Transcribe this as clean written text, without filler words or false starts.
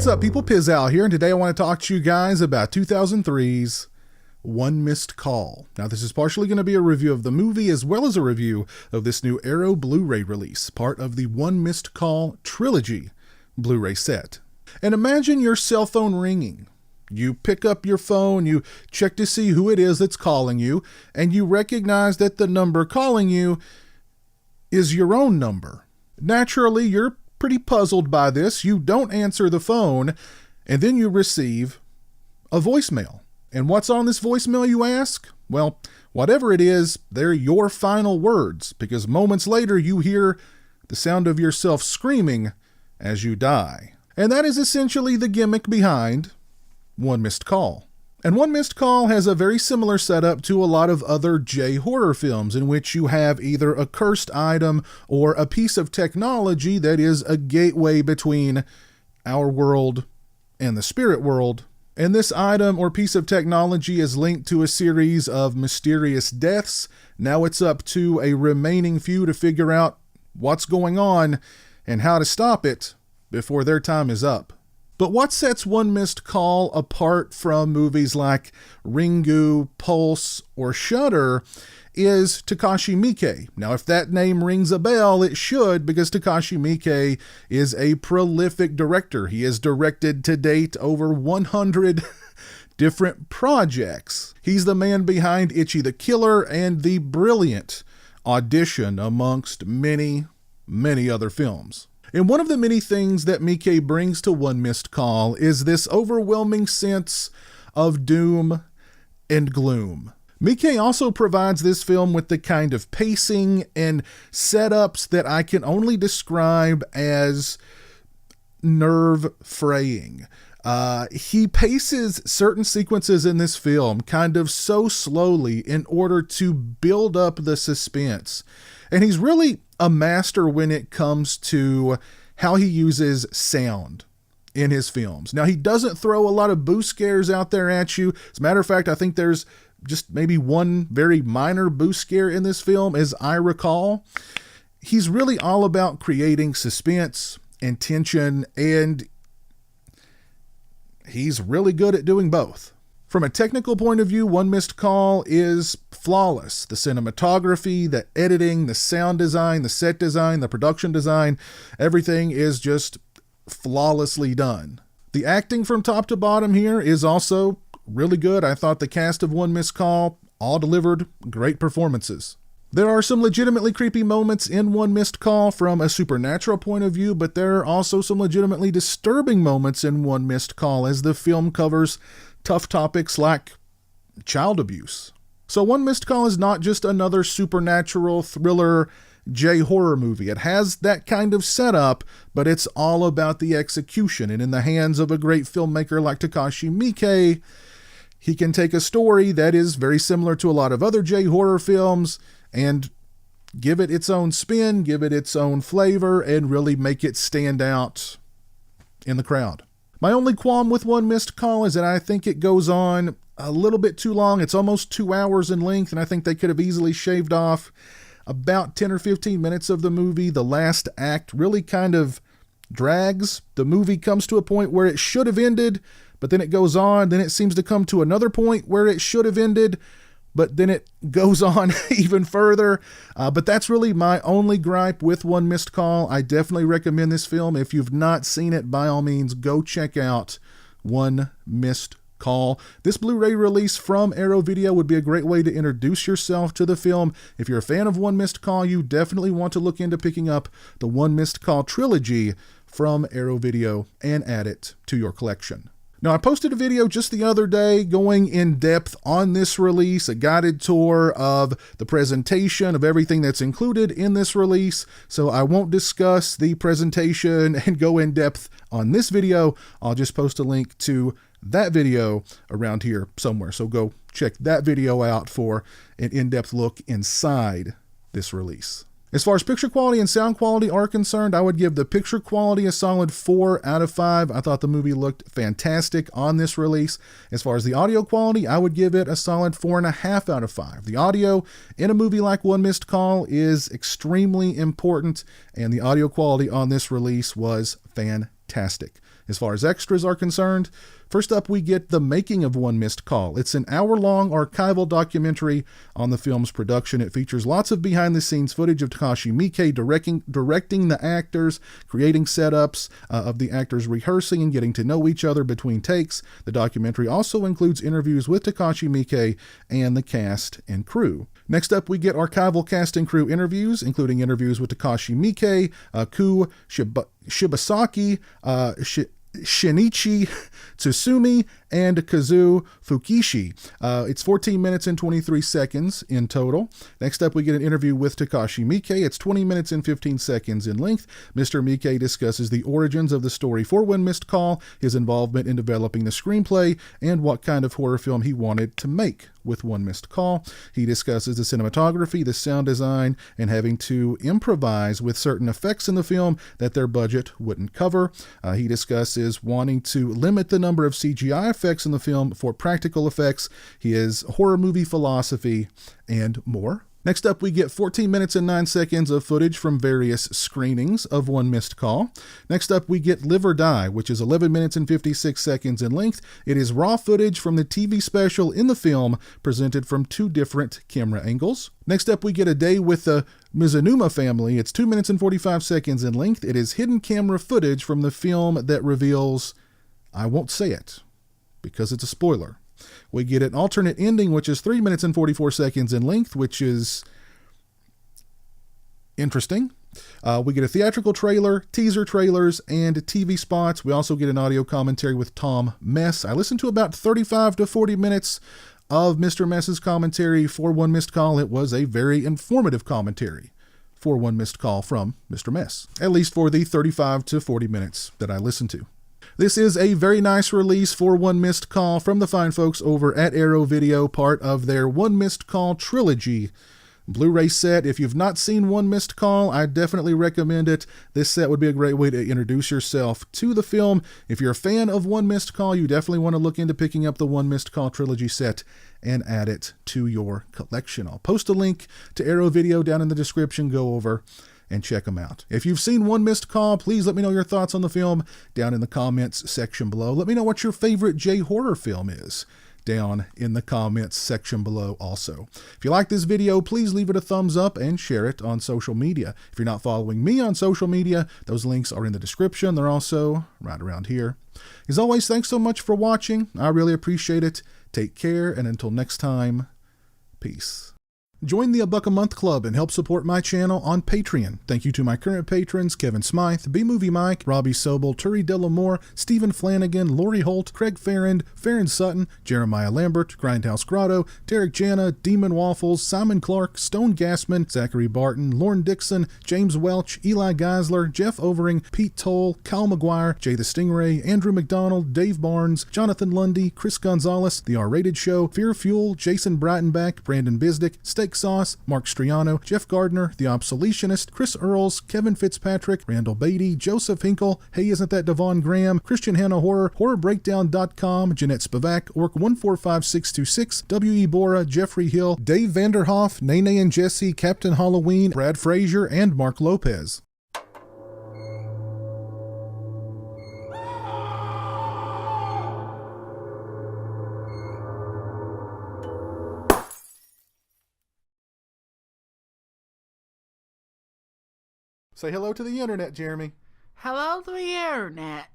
What's up, people? Pizowell here, and today I want to talk to you guys about 2003's One Missed Call. Now, this is partially going to be a review of the movie as well as a review of this new Arrow Blu-ray release, part of the One Missed Call trilogy Blu-ray set. And imagine your cell phone ringing. You pick up your phone, you check to see who it is that's calling you, and you recognize that the number calling you is your own number. Naturally, you're pretty puzzled by this. You don't answer the phone, and then you receive a voicemail. And what's on this voicemail, you ask? Well, whatever it is, they're your final words, because moments later you hear the sound of yourself screaming as you die. And that is essentially the gimmick behind One Missed Call. And One Missed Call has a very similar setup to a lot of other J-horror films in which you have either a cursed item or a piece of technology that is a gateway between our world and the spirit world. And this item or piece of technology is linked to a series of mysterious deaths. Now it's up to a remaining few to figure out what's going on and how to stop it before their time is up. But what sets One Missed Call apart from movies like Ringu, Pulse, or Shudder is Takashi Miike. Now, if that name rings a bell, it should, because Takashi Miike is a prolific director. He has directed to date over 100 different projects. He's the man behind Ichi the Killer and the brilliant Audition, amongst many, many other films. And one of the many things that Miike brings to One Missed Call is this overwhelming sense of doom and gloom. Miike also provides this film with the kind of pacing and setups that I can only describe as nerve-fraying. He paces certain sequences in this film kind of so slowly in order to build up the suspense. And he's really a master when it comes to how he uses sound in his films. Now, he doesn't throw a lot of boo scares out there at you. As a matter of fact, I think there's just maybe one very minor boo scare in this film, as I recall. He's really all about creating suspense and tension, and he's really good at doing both. From a technical point of view, One Missed Call is flawless. The cinematography, the editing, the sound design, the set design, the production design, everything is just flawlessly done. The acting from top to bottom here is also really good. I thought the cast of One Missed Call all delivered great performances. There are some legitimately creepy moments in One Missed Call from a supernatural point of view, but there are also some legitimately disturbing moments in One Missed Call as the film covers tough topics like child abuse. So One Missed Call is not just another supernatural thriller J-horror movie. It has that kind of setup, but it's all about the execution. And in the hands of a great filmmaker like Takashi Miike, he can take a story that is very similar to a lot of other J-horror films and give it its own spin, give it its own flavor, and really make it stand out in the crowd. My only qualm with One Missed Call is that I think it goes on a little bit too long. It's almost 2 hours in length, and I think they could have easily shaved off about 10 or 15 minutes of the movie. The last act really kind of drags. The movie comes to a point where it should have ended, but then it goes on. Then it seems to come to another point where it should have ended, but then it goes on even further. But that's really my only gripe with One Missed Call. I definitely recommend this film. If you've not seen it, by all means, go check out One Missed Call. This Blu-ray release from Arrow Video would be a great way to introduce yourself to the film. If you're a fan of One Missed Call, you definitely want to look into picking up the One Missed Call trilogy from Arrow Video and add it to your collection. Now, I posted a video just the other day going in depth on this release, a guided tour of the presentation of everything that's included in this release. So I won't discuss the presentation and go in depth on this video. I'll just post a link to that video around here somewhere. So go check that video out for an in-depth look inside this release. As far as picture quality and sound quality are concerned, I would give the picture quality a solid 4 out of 5. I thought the movie looked fantastic on this release. As far as the audio quality, I would give it a solid 4.5 out of 5. The audio in a movie like One Missed Call is extremely important, and the audio quality on this release was fantastic. As far as extras are concerned, first up we get The Making of One Missed Call. It's an hour-long archival documentary on the film's production. It features lots of behind-the-scenes footage of Takashi Miike directing the actors, creating setups of the actors rehearsing and getting to know each other between takes. The documentary also includes interviews with Takashi Miike and the cast and crew. Next up, we get archival cast and crew interviews, including interviews with Takashi Miike, Ku Shibasaki, Shinichi Tsusumi, and Kazuo Fukishi. It's 14 minutes and 23 seconds in total. Next up, we get an interview with Takashi Miike. It's 20 minutes and 15 seconds in length. Mr. Miike discusses the origins of the story for One Missed Call, his involvement in developing the screenplay, and what kind of horror film he wanted to make with One Missed Call. He discusses the cinematography, the sound design, and having to improvise with certain effects in the film that their budget wouldn't cover. He discusses wanting to limit the number of CGI effects in the film for practical effects, his horror movie philosophy, and more. Next up, we get 14 minutes and 9 seconds of footage from various screenings of One Missed Call. Next up, we get Live or Die, which is 11 minutes and 56 seconds in length. It is raw footage from the TV special in the film, presented from 2 different camera angles. Next up, we get A Day with the Mizunuma Family. It's 2 minutes and 45 seconds in length. It is hidden camera footage from the film that reveals, I won't say it, because it's a spoiler. We get an alternate ending, which is 3 minutes and 44 seconds in length, which is interesting. We get a theatrical trailer, teaser trailers, and TV spots. We also get an audio commentary with Tom Mess. I listened to about 35 to 40 minutes of Mr. Mess's commentary for One Missed Call. It was a very informative commentary for One Missed Call from Mr. Mess, at least for the 35 to 40 minutes that I listened to. This is a very nice release for One Missed Call from the fine folks over at Arrow Video, part of their One Missed Call trilogy Blu-ray set. If you've not seen One Missed Call, I definitely recommend it. This set would be a great way to introduce yourself to the film. If you're a fan of One Missed Call, you definitely want to look into picking up the One Missed Call trilogy set and add it to your collection. I'll post a link to Arrow Video down in the description. Go over and check them out. If you've seen One Missed Call, please let me know your thoughts on the film down in the comments section below. Let me know what your favorite J-horror film is down in the comments section below also. If you like this video, please leave it a thumbs up and share it on social media. If you're not following me on social media, those links are in the description. They're also right around here. As always, thanks so much for watching. I really appreciate it. Take care, and until next time, peace. Join the $1 a month club and help support my channel on Patreon. Thank you to my current patrons, Kevin Smythe, B-Movie Mike, Robbie Sobel, Turi Delamore, Stephen Flanagan, Lori Holt, Craig Farrand, Farron Sutton, Jeremiah Lambert, Grindhouse Grotto, Derek Jana, Demon Waffles, Simon Clark, Stone Gassman, Zachary Barton, Lauren Dixon, James Welch, Eli Geisler, Jeff Overing, Pete Toll, Kyle McGuire, Jay the Stingray, Andrew McDonald, Dave Barnes, Jonathan Lundy, Chris Gonzalez, The R-Rated Show, Fear Fuel, Jason Breitenbach, Brandon Bisdick, Steak Sauce, Mark Striano, Jeff Gardner, The Obsoletionist, Chris Earls, Kevin Fitzpatrick, Randall Beatty, Joseph Hinkle, Hey Isn't That Devon Graham, Christian Hannah Horror, HorrorBreakdown.com, Jeanette Spivak, Orc145626, W.E. Bora, Jeffrey Hill, Dave Vanderhoff, Nene and Jesse, Captain Halloween, Brad Frazier, and Mark Lopez. Say hello to the internet, Jeremy. Hello to the internet.